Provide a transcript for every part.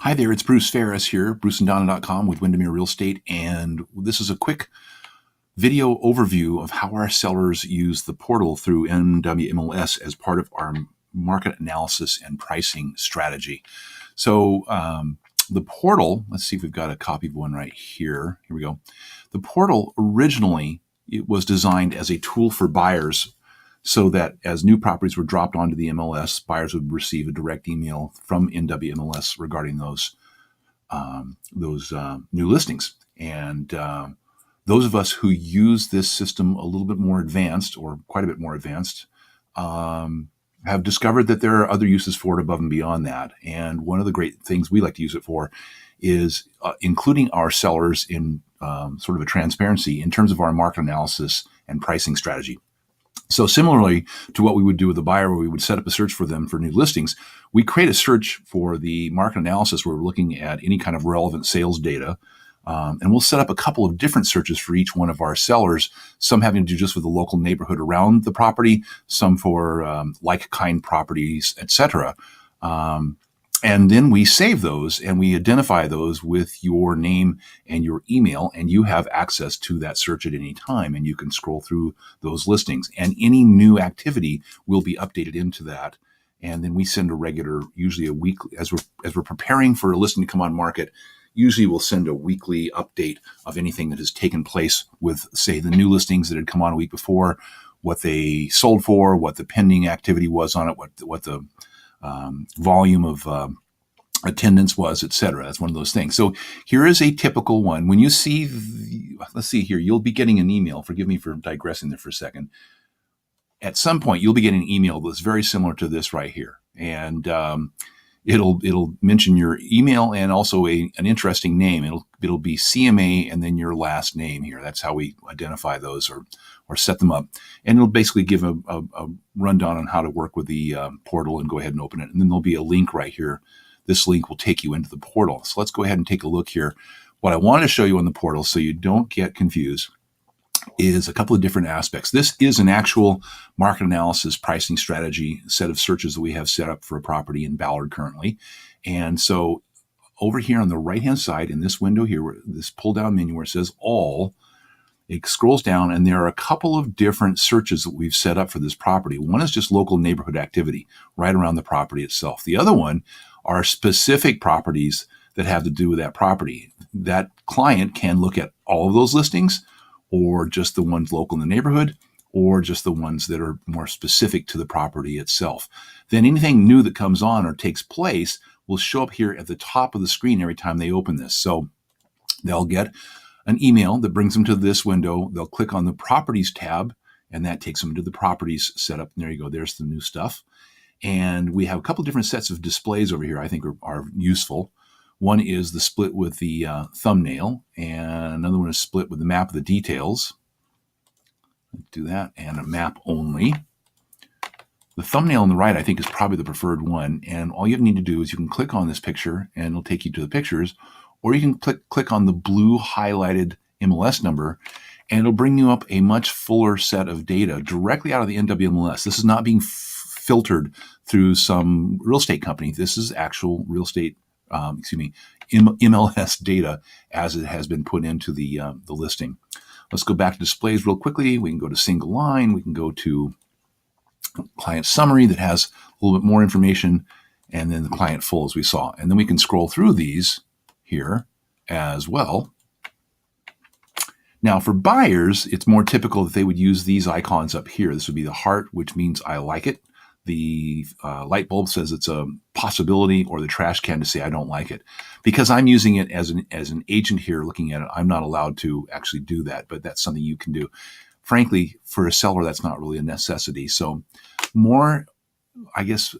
Hi there, it's Bruce Ferris here, BruceandDonna.com with Windermere Real Estate, and this is a quick video overview of how our sellers use the portal through NWMLS as part of our market analysis and pricing strategy. So the portal, let's see if we've got a copy of one right here. Here we go. The portal originally, it was designed as a tool for buyers so that as new properties were dropped onto the MLS, buyers would receive a direct email from NWMLS regarding those new listings. And those of us who use this system a little bit more advanced, or quite a bit more advanced, have discovered that there are other uses for it above and beyond that. And one of the great things we like to use it for is including our sellers in sort of a transparency in terms of our market analysis and pricing strategy. So similarly to what we would do with a buyer, where we would set up a search for them for new listings, we create a search for the market analysis where we're looking at any kind of relevant sales data. And we'll set up a couple of different searches for each one of our sellers, some having to do just with the local neighborhood around the property, some for like-kind properties, etc. And then we save those and we identify those with your name and your email, and you have access to that search at any time, and you can scroll through those listings, and any new activity will be updated into that. And then we send a regular, usually a weekly, as we're preparing for a listing to come on market, usually we'll send a weekly update of anything that has taken place with, say, the new listings that had come on a week before, what they sold for, what the pending activity was on it, what the volume of attendance was, etc. That's one of those things. So here is a typical one. When you see, let's see here, you'll be getting an email. Forgive me for digressing there for a second. At some point, you'll be getting an email that's very similar to this right here, and it'll mention your email and also an interesting name. It'll be CMA and then your last name here. That's how we identify those or set them up. And it'll basically give a rundown on how to work with the portal and go ahead and open it. And then there'll be a link right here. This link will take you into the portal. So let's go ahead and take a look here. What I wanted to show you on the portal, so you don't get confused, is a couple of different aspects. This is an actual market analysis pricing strategy set of searches that we have set up for a property in Ballard currently. And so over here on the right-hand side in this window here, this pull-down menu where it says All, it scrolls down, and there are a couple of different searches that we've set up for this property. One is just local neighborhood activity right around the property itself. The other one are specific properties that have to do with that property. That client can look at all of those listings, or just the ones local in the neighborhood, or just the ones that are more specific to the property itself. Then anything new that comes on or takes place will show up here at the top of the screen every time they open this. So they'll get an email that brings them to this window. They'll click on the Properties tab, and that takes them to the Properties setup. And there you go. There's the new stuff. And we have a couple different sets of displays over here I think are useful. One is the split with the thumbnail, and another one is split with the map of the details. Let's do that, and a map only. The thumbnail on the right, I think, is probably the preferred one. And all you need to do is you can click on this picture, and it'll take you to the pictures, or you can click on the blue highlighted MLS number, and it'll bring you up a much fuller set of data directly out of the NWMLS. This is not being filtered through some real estate company. This is actual real estate, MLS data as it has been put into the listing. Let's go back to displays real quickly. We can go to single line. We can go to client summary that has a little bit more information, and then the client full as we saw. And then we can scroll through these here as well. Now for buyers, it's more typical that they would use these icons up here. This would be the heart, which means I like it. The light bulb says it's a possibility, or the trash can to say I don't like it. Because I'm using it as an agent here looking at it, I'm not allowed to actually do that, but that's something you can do. Frankly, for a seller, that's not really a necessity. So more, I guess,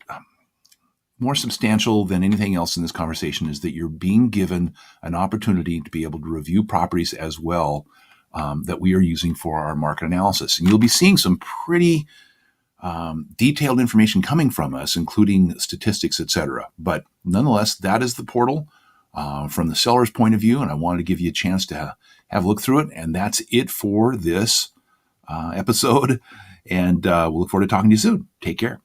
more substantial than anything else in this conversation is that you're being given an opportunity to be able to review properties as well that we are using for our market analysis. And you'll be seeing some pretty detailed information coming from us, including statistics, etc. But nonetheless, that is the portal from the seller's point of view, and I wanted to give you a chance to have a look through it. And that's it for this episode, and we'll look forward to talking to you soon. Take care.